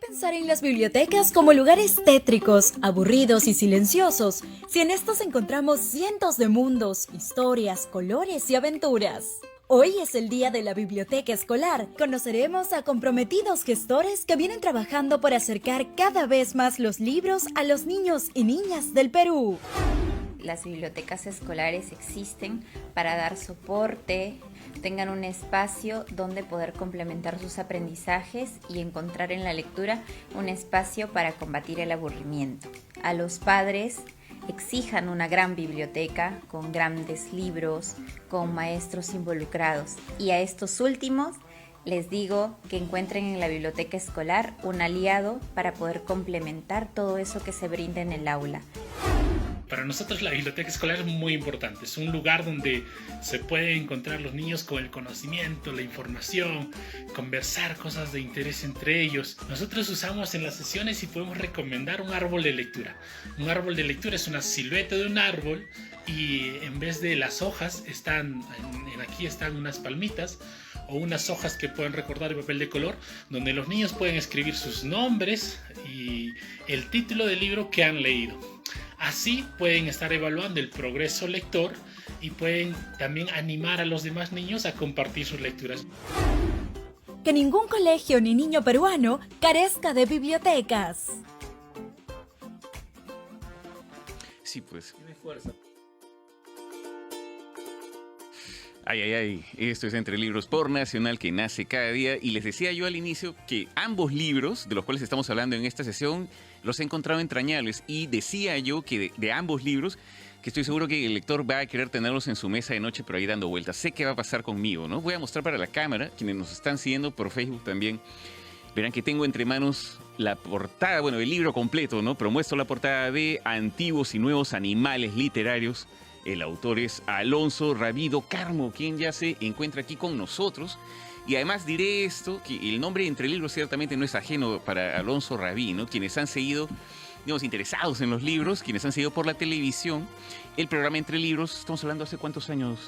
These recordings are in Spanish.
pensar en las bibliotecas como lugares tétricos, aburridos y silenciosos, si en estos encontramos cientos de mundos, historias, colores y aventuras? Hoy es el día de la biblioteca escolar. Conoceremos a comprometidos gestores que vienen trabajando por acercar cada vez más los libros a los niños y niñas del Perú. Las bibliotecas escolares existen para dar soporte, tengan un espacio donde poder complementar sus aprendizajes y encontrar en la lectura un espacio para combatir el aburrimiento. A los padres exijan una gran biblioteca con grandes libros, con maestros involucrados. Y a estos últimos les digo que encuentren en la biblioteca escolar un aliado para poder complementar todo eso que se brinda en el aula. Para nosotros la biblioteca escolar es muy importante, es un lugar donde se pueden encontrar los niños con el conocimiento, la información, conversar cosas de interés entre ellos. Nosotros usamos en las sesiones y podemos recomendar un árbol de lectura. Un árbol de lectura es una silueta de un árbol y en vez de las hojas aquí están unas palmitas o unas hojas que pueden recordar el papel de color, donde los niños pueden escribir sus nombres y el título del libro que han leído. Así pueden estar evaluando el progreso lector y pueden también animar a los demás niños a compartir sus lecturas. Que ningún colegio ni niño peruano carezca de bibliotecas. Sí, pues. Tiene fuerza. Ay. Esto es Entre Libros por Nacional, que nace cada día. Y les decía yo al inicio que ambos libros de los cuales estamos hablando en esta sesión los he encontrado entrañables. Y decía yo que de ambos libros, que estoy seguro que el lector va a querer tenerlos en su mesa de noche por ahí dando vueltas. Sé qué va a pasar conmigo, ¿no? Voy a mostrar para la cámara, quienes nos están siguiendo por Facebook también. Verán que tengo entre manos la portada, bueno, el libro completo, ¿no? Pero muestro la portada de Antiguos y Nuevos Animales Literarios. El autor es Alonso Rabido Carmo, quien ya se encuentra aquí con nosotros. Y además diré esto, que el nombre Entre Libros ciertamente no es ajeno para Alonso Rabí, ¿no? Quienes han seguido, digamos, interesados en los libros, quienes han seguido por la televisión, el programa Entre Libros, estamos hablando hace ¿cuántos años?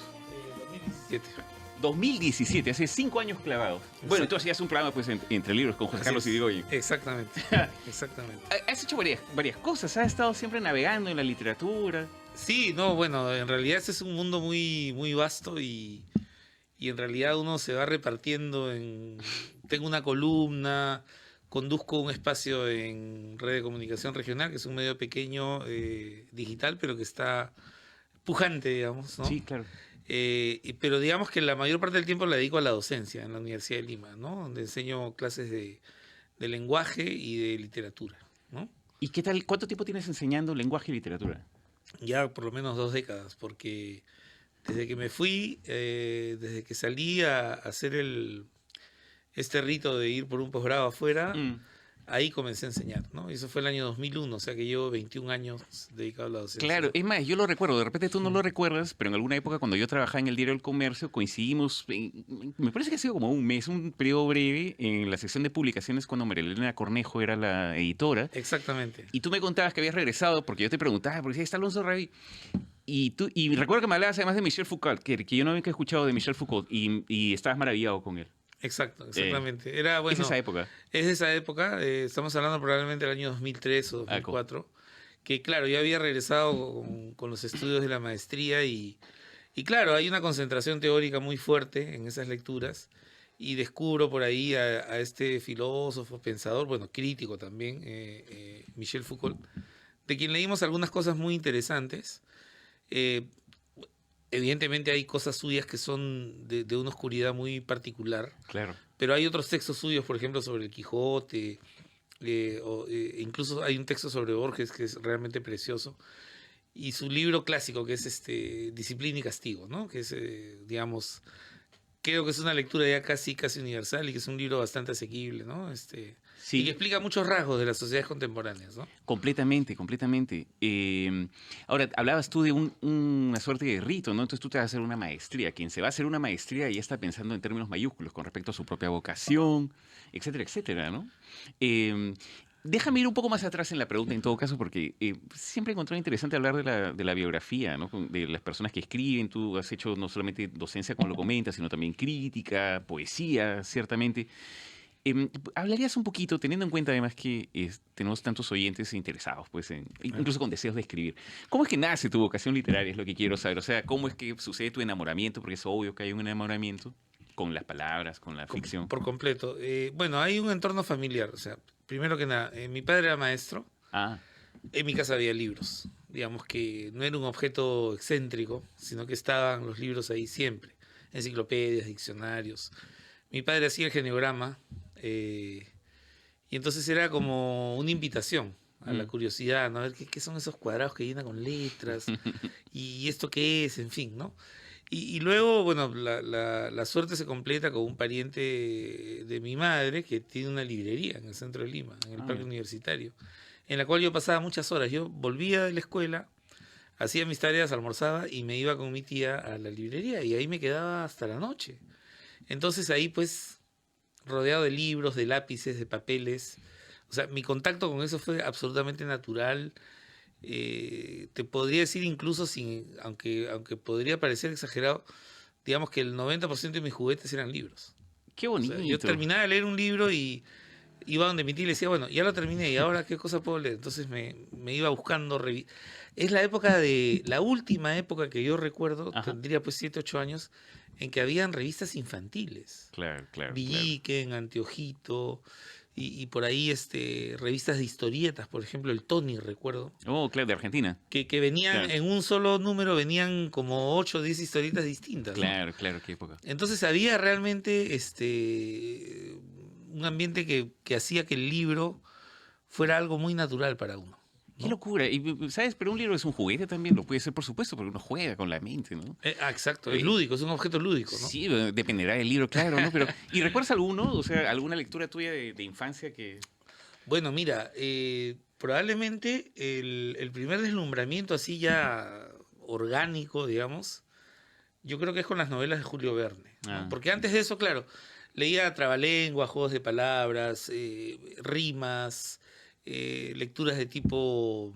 2017. 2017, hace 5 años clavados. Bueno, entonces ya es un programa pues Entre Libros con José Carlos Irigoyen. Exactamente, exactamente. Has hecho varias cosas, has estado siempre navegando en la literatura. Sí, no, bueno, en realidad ese es un mundo muy, muy vasto y en realidad uno se va repartiendo Tengo una columna, conduzco un espacio en Red de Comunicación Regional, que es un medio pequeño, digital, pero que está pujante, digamos, ¿no? Sí, claro. Pero digamos que la mayor parte del tiempo la dedico a la docencia en la Universidad de Lima, ¿no? Donde enseño clases de lenguaje y de literatura, ¿no? ¿Y qué tal? ¿Cuánto tiempo tienes enseñando lenguaje y literatura? Ya por lo menos 2 décadas, porque desde que me fui, desde que salí a hacer este rito de ir por un posgrado afuera, ahí comencé a enseñar, ¿no? Y eso fue el año 2001, o sea que llevo 21 años dedicado a la docencia. Claro, es más, yo lo recuerdo, de repente tú no lo recuerdas, pero en alguna época cuando yo trabajaba en el Diario del Comercio coincidimos, me parece que ha sido como un mes, un periodo breve, en la sección de publicaciones cuando María Elena Cornejo era la editora. Exactamente. Y tú me contabas que habías regresado, porque yo te preguntaba, porque está Alonso Rabí. Y recuerdo que me hablabas además de Michel Foucault, que yo no había escuchado de Michel Foucault, y estabas maravillado con él. Exactamente. Era, bueno, ¿Es esa época? Es de esa época, estamos hablando probablemente del año 2003 o 2004, que claro, yo había regresado con los estudios de la maestría y claro, hay una concentración teórica muy fuerte en esas lecturas y descubro por ahí a este filósofo, pensador, bueno, crítico también, Michel Foucault, de quien leímos algunas cosas muy interesantes. Evidentemente hay cosas suyas que son de una oscuridad muy particular. Claro. Pero hay otros textos suyos, por ejemplo, sobre el Quijote, incluso hay un texto sobre Borges que es realmente precioso. Y su libro clásico, que es Disciplina y Castigo, ¿no? Que es, digamos, creo que es una lectura ya casi universal y que es un libro bastante asequible, ¿no? Sí. Y que explica muchos rasgos de las sociedades contemporáneas, ¿no? Completamente. Ahora, hablabas tú de una suerte de rito, ¿no? Entonces tú te vas a hacer una maestría. Quien se va a hacer una maestría ya está pensando en términos mayúsculos con respecto a su propia vocación, etcétera, etcétera, ¿no? Déjame ir un poco más atrás en la pregunta, en todo caso, porque siempre he encontrado interesante hablar de la biografía, ¿no? De las personas que escriben. Tú has hecho no solamente docencia, como lo comentas, sino también crítica, poesía, ciertamente. Hablarías un poquito, teniendo en cuenta además que tenemos tantos oyentes interesados, pues, incluso con deseos de escribir. ¿Cómo es que nace tu vocación literaria? Es lo que quiero saber. O sea, ¿cómo es que sucede tu enamoramiento? Porque es obvio que hay un enamoramiento con las palabras, con la ficción. Por completo. Bueno, hay un entorno familiar. O sea, primero que nada, mi padre era maestro. Ah, En mi casa había libros. Digamos que no era un objeto excéntrico, sino que estaban los libros ahí siempre. Enciclopedias, diccionarios. Mi padre hacía el geneograma. Y entonces era como una invitación a la curiosidad, ¿no? A ver qué son esos cuadrados que llena con letras y esto qué es, en fin, ¿no? Y luego, bueno, la suerte se completa con un pariente de mi madre que tiene una librería en el centro de Lima, en el parque universitario, en la cual yo pasaba muchas horas. Yo volvía de la escuela, hacía mis tareas, almorzaba y me iba con mi tía a la librería y ahí me quedaba hasta la noche. Entonces ahí pues rodeado de libros, de lápices, de papeles. O sea, mi contacto con eso fue absolutamente natural. Te podría decir incluso, aunque podría parecer exagerado, digamos que el 90% de mis juguetes eran libros. qué O bonito. sea, yo terminaba de leer un libro y iba donde mi tía y le decía, bueno, ya lo terminé y ahora qué cosa puedo leer. Entonces me iba buscando. Es la última época que yo recuerdo, Ajá. tendría pues 7, 8 años, en que habían revistas infantiles. Claro, claro. Villiquen, Anteojito, y por ahí revistas de historietas, por ejemplo, el Tony, recuerdo, Oh, claro, de Argentina. que venían Claro. en un solo número, venían como 8 o 10 historietas distintas, ¿no? Claro, claro, qué época. Entonces había realmente un ambiente que hacía que el libro fuera algo muy natural para uno, Qué ¿no? locura. Y, ¿sabes? Pero un libro es un juguete también, lo puede ser, por supuesto, porque uno juega con la mente, ¿no? Exacto, es lúdico, es un objeto lúdico, ¿no? Sí, bueno, dependerá del libro, claro, ¿no? Pero, ¿y recuerdas alguno? O sea, alguna lectura tuya de infancia que... Bueno, mira, probablemente el primer deslumbramiento así ya orgánico, digamos, yo creo que es con las novelas de Julio Verne, ¿no? Ah. Porque antes de eso, claro, leía trabalengua, juegos de palabras, rimas, lecturas de tipo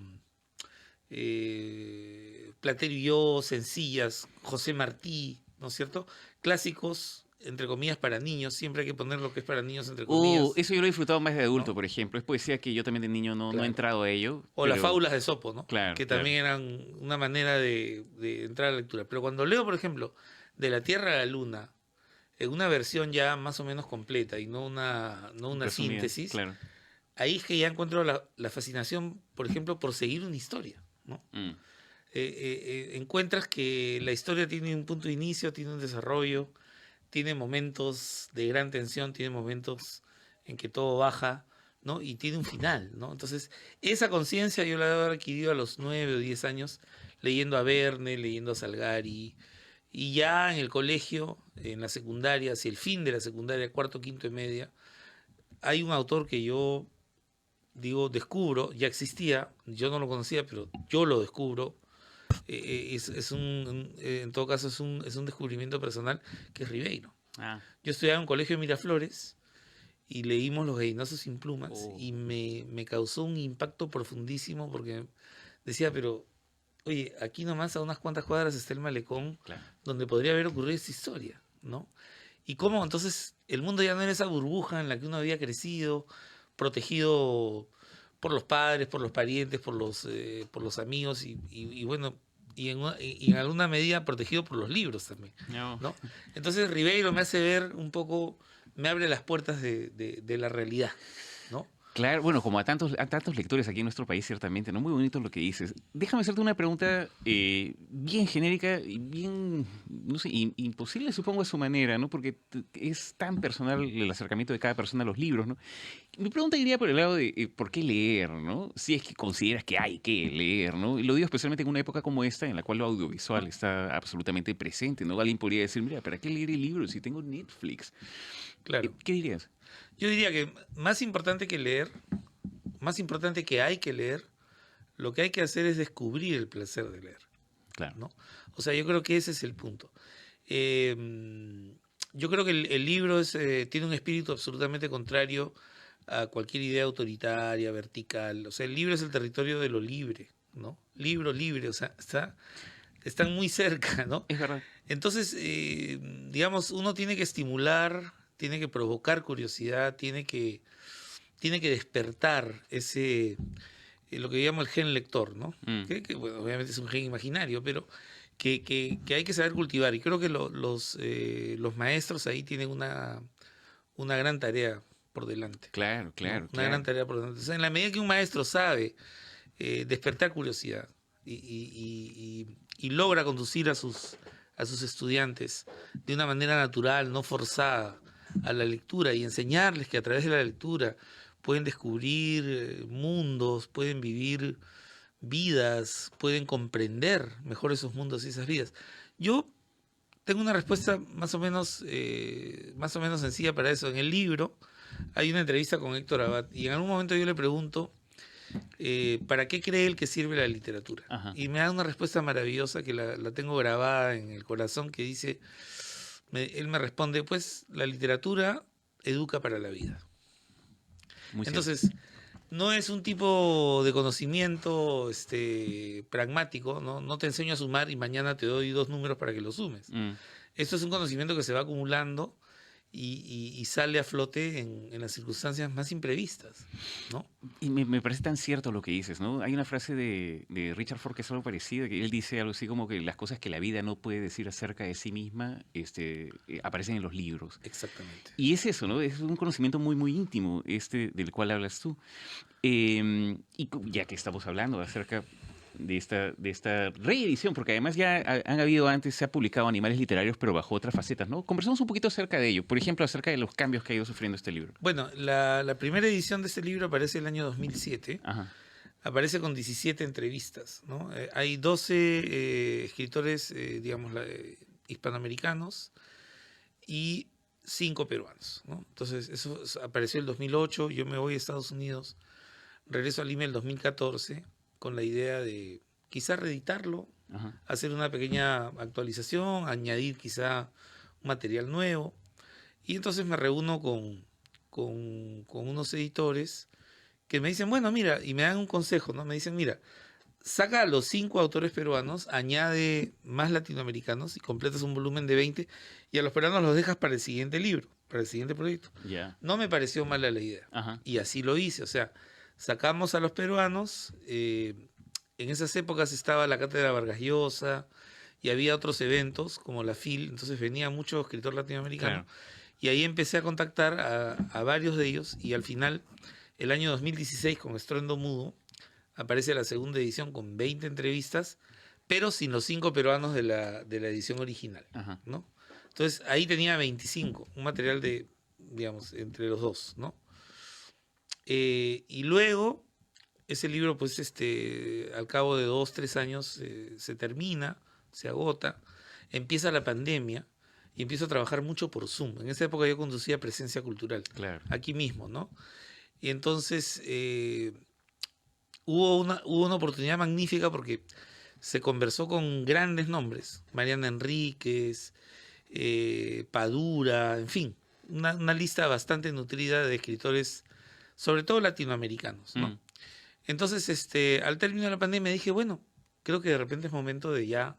Platero y yo, sencillas, José Martí, ¿no es cierto? Clásicos, entre comillas, para niños, siempre hay que poner lo que es para niños, entre comillas. Eso yo lo he disfrutado más de adulto, ¿No? por ejemplo. Es poesía que yo también de niño no he Claro. entrado a ello. O las pero- fábulas de Sopo, ¿no? Claro, Que claro. también eran una manera de entrar a la lectura. Pero cuando leo, por ejemplo, De la Tierra a la Luna, en una versión ya más o menos completa y no una resumida, síntesis, Claro. ahí es que ya encuentro la fascinación, por ejemplo, por seguir una historia, ¿no? Mm. Encuentras que la historia tiene un punto de inicio, tiene un desarrollo, tiene momentos de gran tensión, tiene momentos en que todo baja, ¿no? Y tiene un final, ¿no? Entonces, esa conciencia yo la he adquirido a los 9 o 10 años, leyendo a Verne, leyendo a Salgari, y ya en el colegio, en la secundaria, hacia el fin de la secundaria, cuarto, quinto y media, hay un autor que yo descubro, ya existía, yo no lo conocía, pero yo lo descubro. En todo caso es un descubrimiento personal, que es Ribeiro. Ah, Yo estudiaba en un colegio de Miraflores y leímos Los Gallinazo sin plumas Oh. y me causó un impacto profundísimo porque decía, pero oye, aquí nomás a unas cuantas cuadras está el malecón claro. donde podría haber ocurrido esta historia, ¿no? Y cómo entonces el mundo ya no era esa burbuja en la que uno había crecido, protegido por los padres, por los parientes, por los amigos y bueno, y en alguna medida protegido por los libros también, No. ¿no? Entonces Ribeiro me hace ver un poco, me abre las puertas de la realidad, ¿no? Claro, bueno, como a tantos lectores aquí en nuestro país, ciertamente, ¿no? Muy bonito lo que dices. Déjame hacerte una pregunta bien genérica y bien, no sé, imposible supongo a su manera, ¿no? Porque es tan personal el acercamiento de cada persona a los libros, ¿no? Mi pregunta iría por el lado de ¿por qué leer, no? Si es que consideras que hay que leer, ¿no? Y lo digo especialmente en una época como esta, en la cual lo audiovisual está absolutamente presente, ¿no? Alguien podría decir, mira, ¿para qué leer el libro si tengo Netflix? Claro. ¿Qué dirías? Yo diría que más importante que leer, más importante que hay que leer, lo que hay que hacer es descubrir el placer de leer, Claro. ¿no? O sea, yo creo que ese es el punto. Yo creo que el libro tiene un espíritu absolutamente contrario a cualquier idea autoritaria, vertical. O sea, el libro es el territorio de lo libre, ¿no? Libro libre, o sea, están muy cerca, ¿no? Es verdad. Entonces, digamos, uno tiene que estimular tiene que provocar curiosidad, tiene que despertar ese, lo que llamo el gen lector, ¿no? Que, bueno, obviamente es un gen imaginario, pero que hay que saber cultivar. Y creo que los maestros ahí tienen una gran tarea por delante. Claro, ¿no? claro. Una gran tarea por delante. O sea, en la medida que un maestro sabe despertar curiosidad y logra conducir a sus estudiantes de una manera natural, no forzada, a la lectura y enseñarles que a través de la lectura pueden descubrir mundos, pueden vivir vidas, pueden comprender mejor esos mundos y esas vidas. Yo tengo una respuesta más o menos sencilla para eso. En el libro hay una entrevista con Héctor Abad y en algún momento yo le pregunto ¿para qué cree él que sirve la literatura? Ajá. Y me da una respuesta maravillosa que la tengo grabada en el corazón, que dice, él me responde, pues la literatura educa para la vida. Muy Entonces, no es un tipo de conocimiento pragmático, ¿no? No te enseño a sumar y mañana te doy 2 números para que los sumes. Esto es un conocimiento que se va acumulando y sale a flote en las circunstancias más imprevistas, ¿no? Y me parece tan cierto lo que dices, ¿no? Hay una frase de Richard Ford que es algo parecido, que él dice algo así como que las cosas que la vida no puede decir acerca de sí misma aparecen en los libros. Exactamente. Y es eso, ¿no? Es un conocimiento muy, muy íntimo del cual hablas tú. Y ya que estamos hablando acerca de esta reedición, porque además ya han habido antes, se ha publicado Animales Literarios, pero bajo otras facetas, ¿no? Conversamos un poquito acerca de ello, por ejemplo, acerca de los cambios que ha ido sufriendo este libro. Bueno, la primera edición de este libro aparece el año 2007. Ajá. Aparece con 17 entrevistas, ¿no? Hay 12 escritores, hispanoamericanos y 5 peruanos, ¿no? Entonces, eso apareció el 2008, yo me voy a Estados Unidos, regreso a Lima el 2014, con la idea de quizá reeditarlo, Ajá. hacer una pequeña actualización, añadir quizá un material nuevo. Y entonces me reúno con unos editores que me dicen, bueno, mira, y me dan un consejo, ¿no? Me dicen, mira, saca a los 5 autores peruanos, añade más latinoamericanos y completas un volumen de 20 y a los peruanos los dejas para el siguiente libro, para el siguiente proyecto. Yeah. No me pareció mala la idea. Ajá. Y así lo hice, o sea, sacamos a los peruanos, en esas épocas estaba la Cátedra Vargas Llosa y había otros eventos como la FIL, entonces venía mucho escritor latinoamericano. Claro. Y ahí empecé a contactar a varios de ellos y al final, el año 2016, con Estruendo Mudo, aparece la segunda edición con 20 entrevistas, pero sin los 5 peruanos de la edición original, ¿no? Entonces ahí tenía 25, un material de, digamos, entre los dos, ¿no? Y luego, ese libro, pues, al cabo de 2-3 años, se termina, se agota, empieza la pandemia y empiezo a trabajar mucho por Zoom. En esa época yo conducía Presencia Cultural, claro, aquí mismo, ¿no? Y entonces hubo una oportunidad magnífica porque se conversó con grandes nombres, Mariana Enríquez, Padura, en fin, una lista bastante nutrida de escritores, sobre todo latinoamericanos, ¿no? Entonces, al término de la pandemia dije, bueno, creo que de repente es momento de ya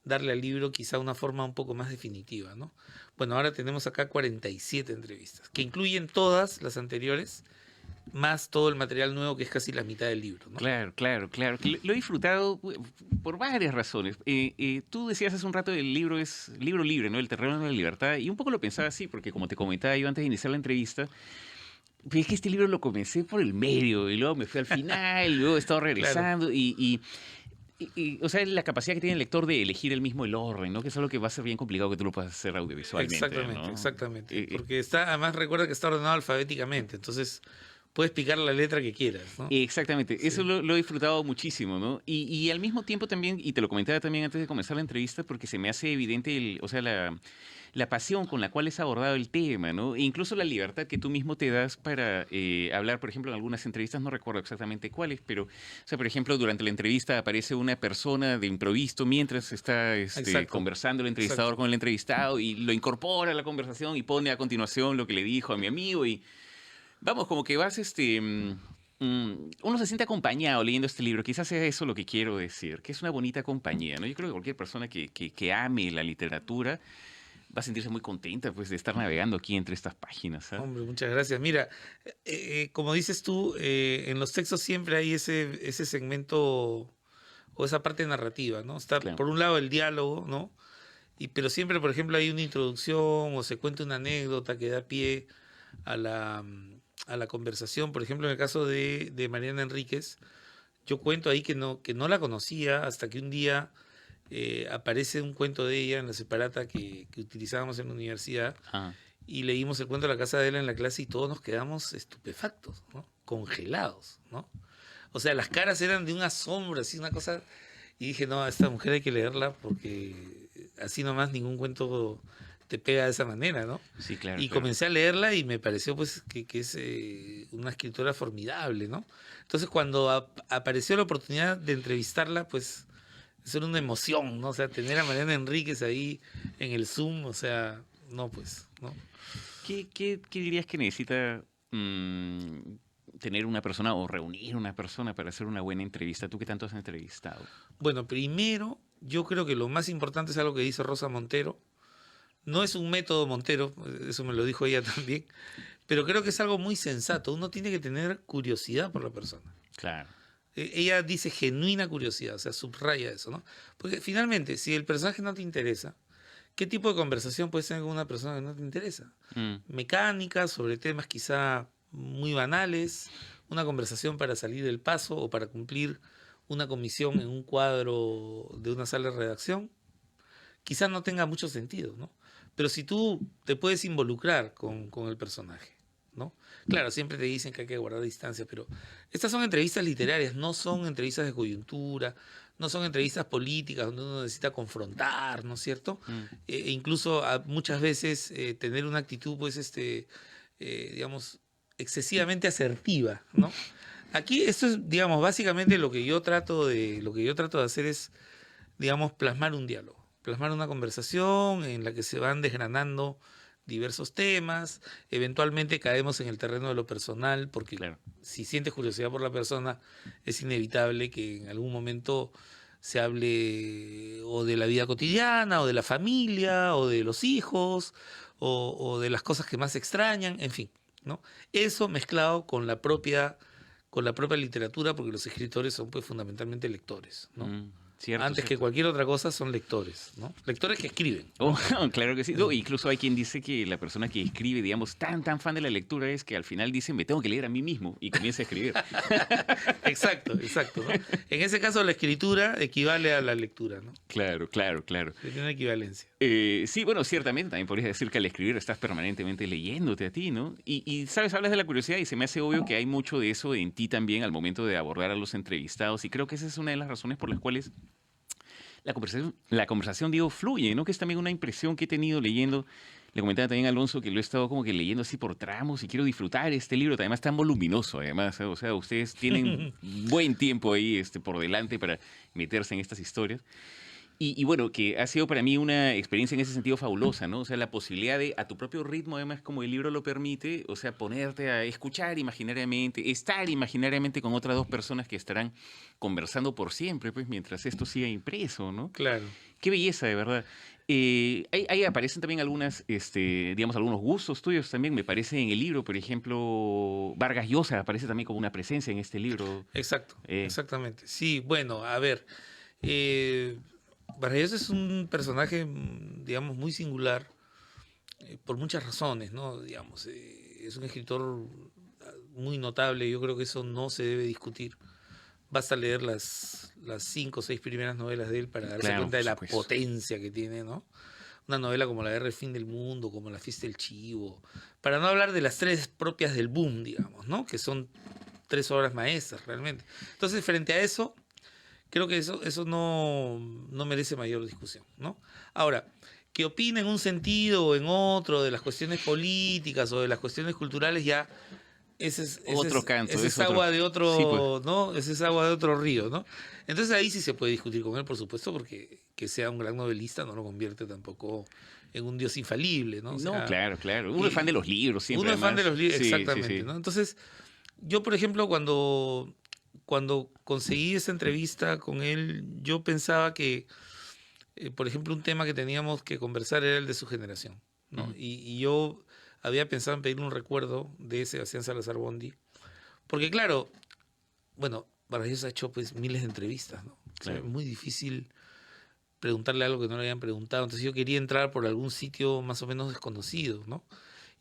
darle al libro quizá una forma un poco más definitiva, ¿no? Bueno, ahora tenemos acá 47 entrevistas, que incluyen todas las anteriores, más todo el material nuevo, que es casi la mitad del libro, ¿no? Claro. Lo he disfrutado por varias razones. Tú decías hace un rato que el libro es libro libre, ¿no? El terreno de la libertad, y un poco lo pensaba así, porque como te comentaba yo antes de iniciar la entrevista, es que este libro lo comencé por el medio y luego me fui al final y luego he estado regresando. Claro. O sea, la capacidad que tiene el lector de elegir él mismo el orden, ¿no? Que es algo que va a ser bien complicado que tú lo puedas hacer audiovisualmente. Exactamente. Porque además recuerda que está ordenado alfabéticamente, entonces puedes picar la letra que quieras, ¿no? Exactamente, sí. Eso lo he disfrutado muchísimo, ¿no? Y al mismo tiempo también, y te lo comentaba también antes de comenzar la entrevista, porque se me hace evidente la pasión con la cual es abordado el tema, ¿no? E incluso la libertad que tú mismo te das para hablar, por ejemplo, en algunas entrevistas, no recuerdo exactamente cuáles, pero, o sea, por ejemplo, durante la entrevista aparece una persona de improviso mientras está conversando el entrevistador con el entrevistado y lo incorpora a la conversación y pone a continuación lo que le dijo a mi amigo y vamos, como que vas, uno se siente acompañado leyendo este libro. Quizás sea eso lo que quiero decir, que es una bonita compañía, ¿no? Yo creo que cualquier persona que ame la literatura va a sentirse muy contenta pues, de estar navegando aquí entre estas páginas. ¿Sabes? Hombre, muchas gracias. Mira, como dices tú, en los textos siempre hay ese segmento o esa parte narrativa, ¿no? Está Claro. por un lado el diálogo, ¿no? Pero siempre, por ejemplo, hay una introducción o se cuenta una anécdota que da pie a la conversación. Por ejemplo, en el caso de Mariana Enríquez, yo cuento ahí que no la conocía hasta que un día aparece un cuento de ella en la separata que utilizábamos en la universidad Ah, y leímos el cuento de la casa de él en la clase y todos nos quedamos estupefactos, ¿no? Congelados, ¿no? O sea, las caras eran de un asombro, así una cosa. Y dije, no, a esta mujer hay que leerla porque así nomás ningún cuento te pega de esa manera, ¿no? sí, claro. Y claro. comencé a leerla y me pareció pues que es una escritora formidable, ¿no? Entonces cuando apareció la oportunidad de entrevistarla, pues eso era una emoción, ¿no? O sea, tener a Mariana Enríquez ahí en el Zoom, o sea, no, pues, ¿no? ¿Qué dirías que necesita tener una persona o reunir una persona para hacer una buena entrevista? ¿Tú qué tanto has entrevistado? Bueno, primero, yo creo que lo más importante es algo que dice Rosa Montero. No es un método Montero, eso me lo dijo ella también, pero creo que es algo muy sensato. Uno tiene que tener curiosidad por la persona. Claro. Ella dice genuina curiosidad, o sea, subraya eso, ¿no? Porque finalmente, si el personaje no te interesa, ¿qué tipo de conversación puedes tener con una persona que no te interesa? Mecánica, sobre temas quizá muy banales, una conversación para salir del paso o para cumplir una comisión en un cuadro de una sala de redacción, quizás no tenga mucho sentido, ¿no? Pero si tú te puedes involucrar con el personaje, ¿no? Claro, siempre te dicen que hay que guardar distancia, pero estas son entrevistas literarias, no son entrevistas de coyuntura, no son entrevistas políticas donde uno necesita confrontar, ¿no es cierto? Incluso muchas veces tener una actitud, pues, digamos, excesivamente asertiva, ¿no? Aquí esto es, digamos, básicamente lo que yo trato de hacer es, digamos, plasmar un diálogo, plasmar una conversación en la que se van desgranando diversos temas, eventualmente caemos en el terreno de lo personal, porque Claro. si sientes curiosidad por la persona, es inevitable que en algún momento se hable o de la vida cotidiana, o de la familia, o de los hijos, o de las cosas que más extrañan, en fin, ¿no? Eso mezclado con la propia literatura, porque los escritores son pues fundamentalmente lectores, ¿no? Cierto, Antes que cierto. cualquier otra cosa son lectores, ¿no? Lectores que escriben. Oh, claro que sí. No, incluso hay quien dice que la persona que escribe, digamos, tan fan de la lectura es que al final dice, me tengo que leer a mí mismo y comienza a escribir. Exacto, ¿no? En ese caso la escritura equivale a la lectura, ¿no? Claro. Tiene una equivalencia. Sí, bueno, ciertamente también podrías decir que al escribir estás permanentemente leyéndote a ti, ¿no? Y, sabes, hablas de la curiosidad y se me hace obvio que hay mucho de eso en ti también al momento de abordar a los entrevistados y creo que esa es una de las razones por las cuales la conversación, digo, fluye, ¿no? Que es también una impresión que he tenido leyendo. Le comentaba también a Alonso que lo he estado como que leyendo así por tramos y quiero disfrutar este libro, además tan voluminoso, además, o sea, ustedes tienen buen tiempo ahí por delante para meterse en estas historias. Y bueno, que ha sido para mí una experiencia en ese sentido fabulosa, ¿no? O sea, la posibilidad de, a tu propio ritmo, además, como el libro lo permite, o sea, ponerte a escuchar imaginariamente, estar imaginariamente con otras dos personas que estarán conversando por siempre, pues, mientras esto siga impreso, ¿no? Claro. Qué belleza, de verdad. Ahí aparecen también algunas, digamos, algunos gustos tuyos también, me parece, en el libro. Por ejemplo, Vargas Llosa aparece también como una presencia en este libro. Exacto, exactamente. Sí, bueno, a ver, Vargas Llosa es un personaje, digamos, muy singular por muchas razones, ¿no? Digamos, es un escritor muy notable, yo creo que eso no se debe discutir. Basta leer las 5 o 6 primeras novelas de él para darse Claro, cuenta de por la supuesto. potencia que tiene, ¿no? Una novela como La Guerra del Fin del Mundo, como La Fiesta del Chivo, para no hablar de las 3 propias del boom, digamos, ¿no? Que son 3 obras maestras realmente. Entonces, frente a eso, creo que eso no merece mayor discusión, ¿no? Ahora, que opine en un sentido o en otro de las cuestiones políticas o de las cuestiones culturales, ya ese es agua de otro, sí, pues. ¿no? Ese es agua de otro río, ¿no? Entonces ahí sí se puede discutir con él, por supuesto, porque que sea un gran novelista no lo convierte tampoco en un dios infalible, ¿no? O sea, No, claro. Uno es fan de los libros siempre. Uno es fan de los libros, Sí, exactamente, sí. ¿no? Entonces, yo, por ejemplo, cuando conseguí esa entrevista con él, yo pensaba que por ejemplo, un tema que teníamos que conversar era el de su generación, ¿no? Y yo había pensado en pedirle un recuerdo de Sebastián Salazar Bondy, porque claro, bueno, Vargas Llosa ha hecho pues miles de entrevistas, ¿no? Claro. O sea, es muy difícil preguntarle algo que no le habían preguntado, entonces yo quería entrar por algún sitio más o menos desconocido, ¿no?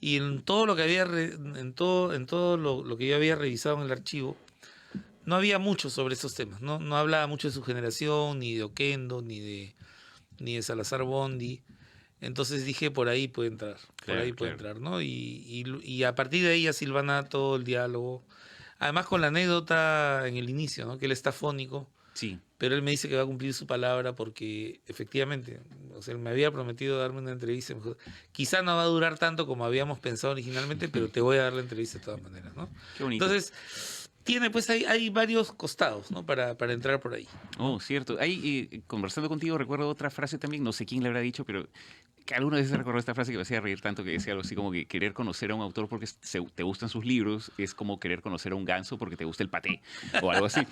Y en todo lo que había en todo lo que yo había revisado en el archivo, no había mucho sobre esos temas, no hablaba mucho de su generación, ni de Oquendo, ni de Salazar Bondy. Entonces dije, por ahí puede entrar, por ahí puede entrar, ¿no? Y a partir de ahí ya Silvana todo el diálogo. Además con la anécdota en el inicio, ¿no? Que él está fónico. Sí. Pero él me dice que va a cumplir su palabra porque efectivamente, o sea, él me había prometido darme una entrevista. Me dijo, quizá no va a durar tanto como habíamos pensado originalmente, pero te voy a dar la entrevista de todas maneras, ¿no? Qué bonito. Entonces, tiene pues hay varios costados, ¿no? Para entrar por ahí. Oh, cierto. Ahí, conversando contigo, recuerdo otra frase también, no sé quién le habrá dicho, pero que alguna vez recordó esta frase que me hacía reír tanto, que decía algo así como que querer conocer a un autor porque te gustan sus libros es como querer conocer a un ganso porque te gusta el paté, o algo así.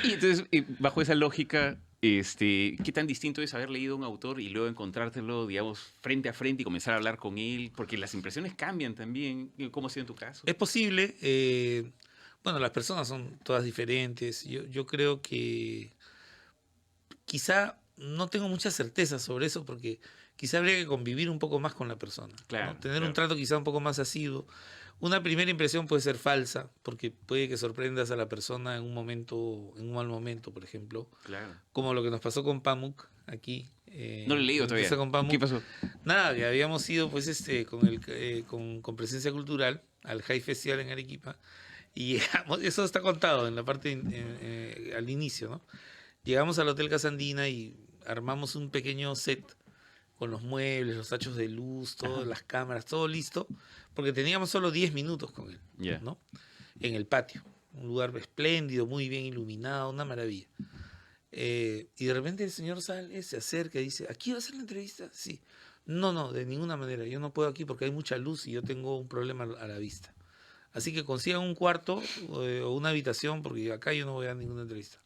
Y entonces, bajo esa lógica, ¿qué tan distinto es haber leído a un autor y luego encontrártelo, digamos, frente a frente y comenzar a hablar con él? Porque las impresiones cambian también. ¿Cómo ha sido en tu caso? Es posible. Bueno, las personas son todas diferentes. Yo creo que quizá no tengo mucha certeza sobre eso porque quizá habría que convivir un poco más con la persona. Claro, ¿no? Tener claro. un trato quizá un poco más asiduo. Una primera impresión puede ser falsa porque puede que sorprendas a la persona en un mal momento, por ejemplo. Claro. Como lo que nos pasó con Pamuk aquí. No lo he leído todavía. Con Pamuk. ¿Qué pasó? Nada, que habíamos ido pues con Presencia Cultural al High Festival en Arequipa. Y llegamos, eso está contado en la parte al inicio, ¿no? Llegamos al Hotel Casandina y armamos un pequeño set con los muebles, los tachos de luz, todas las cámaras, todo listo, porque teníamos solo 10 minutos con él, ¿no? En el patio, un lugar espléndido, muy bien iluminado, una maravilla. Y de repente el señor sale, se acerca y dice, ¿aquí va a ser la entrevista? Sí. No, de ninguna manera, yo no puedo aquí porque hay mucha luz y yo tengo un problema a la vista. Así que consigan un cuarto o una habitación porque acá yo no voy a dar ninguna entrevista.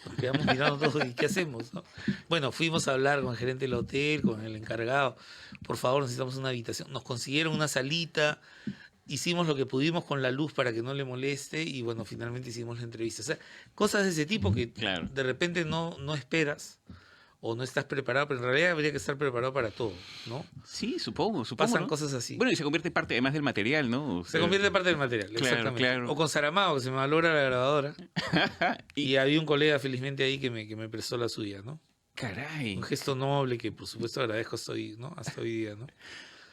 Nos quedamos mirando todos y ¿qué hacemos? ¿No? Bueno, fuimos a hablar con el gerente del hotel, con el encargado. Por favor, necesitamos una habitación. Nos consiguieron una salita. Hicimos lo que pudimos con la luz para que no le moleste y bueno, finalmente hicimos la entrevista. O sea, cosas de ese tipo que de repente no esperas o no estás preparado, pero en realidad habría que estar preparado para todo, ¿no? Sí, supongo. Pasan ¿no? cosas así. Bueno, y se convierte parte además del material, ¿no? O sea, se convierte parte del material, exactamente. Claro. O con Saramago, que se me valora la grabadora. y había un colega felizmente ahí que me prestó la suya, ¿no? Caray. Un gesto noble que por supuesto agradezco hasta hoy día, ¿no?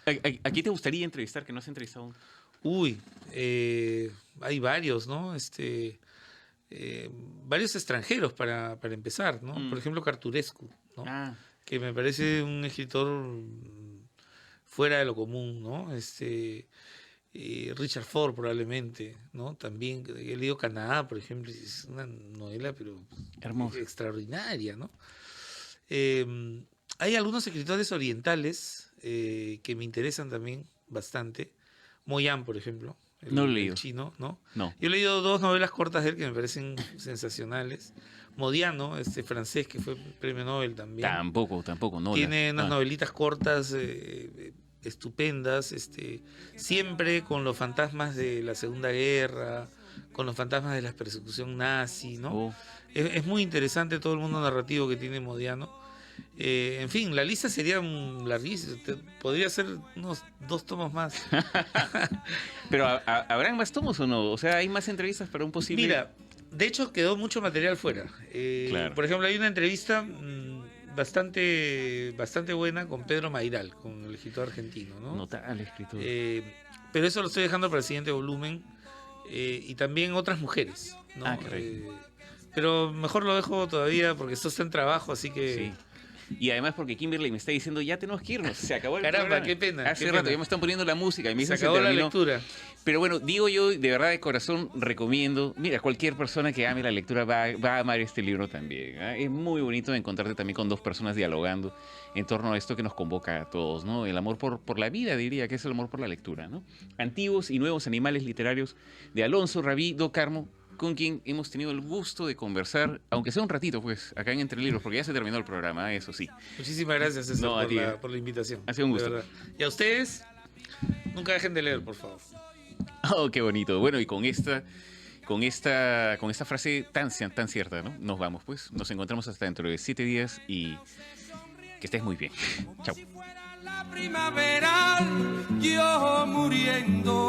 ¿A quién te gustaría entrevistar que no has entrevistado aún? Uy, hay varios, ¿no? Varios extranjeros para empezar, ¿no? Por ejemplo, Carturescu, ¿no? Que me parece un escritor fuera de lo común, ¿no? Richard Ford probablemente, ¿no? También he leído Canadá, por ejemplo, es una novela pero hermosa, extraordinaria, ¿no? Hay algunos escritores orientales que me interesan también bastante. Moyan, por ejemplo. No lo he leído. El chino, ¿no? No. Yo he leído 2 novelas cortas de él que me parecen sensacionales. Modiano, francés que fue premio Nobel también. Tampoco, no. Tiene unas novelitas cortas estupendas, siempre con los fantasmas de la Segunda Guerra, con los fantasmas de la persecución nazi, ¿no? Es muy interesante todo el mundo narrativo que tiene Modiano. En fin, la lista sería larguísima. Podría ser unos 2 tomos más. Pero ¿habrán más tomos o no? O sea, ¿hay más entrevistas para un posible...? Mira, de hecho quedó mucho material fuera. Por ejemplo, hay una entrevista bastante buena con Pedro Mairal, con el escritor argentino, ¿no? Notable escritor. Pero eso lo estoy dejando para el siguiente volumen. Y también otras mujeres, ¿no? Pero mejor lo dejo todavía porque esto está en trabajo, así que... Sí. Y además porque Kimberly me está diciendo, ya tenemos que irnos, se acabó el Caramba, programa. qué pena. Hace rato, ya me están poniendo la música. Y me se dicen, acabó la lectura. Pero bueno, digo yo, de verdad, de corazón, recomiendo, mira, cualquier persona que ame la lectura va a amar este libro también. Es muy bonito encontrarte también con 2 personas dialogando en torno a esto que nos convoca a todos, ¿no? El amor por la vida, diría, que es el amor por la lectura, ¿no? Antiguos y nuevos animales literarios de Alonso Rabí do Carmo. con quien hemos tenido el gusto de conversar, aunque sea un ratito, pues, acá en Entre Libros, porque ya se terminó el programa, eso sí. Muchísimas gracias, César, por la invitación. Ha sido un gusto. Y a ustedes, nunca dejen de leer, por favor. Oh, qué bonito. Bueno, y con esta frase tan cierta, ¿no? Nos vamos, pues. Nos encontramos hasta dentro de 7 días y que estés muy bien. Chao. Primaveral, yo muriendo.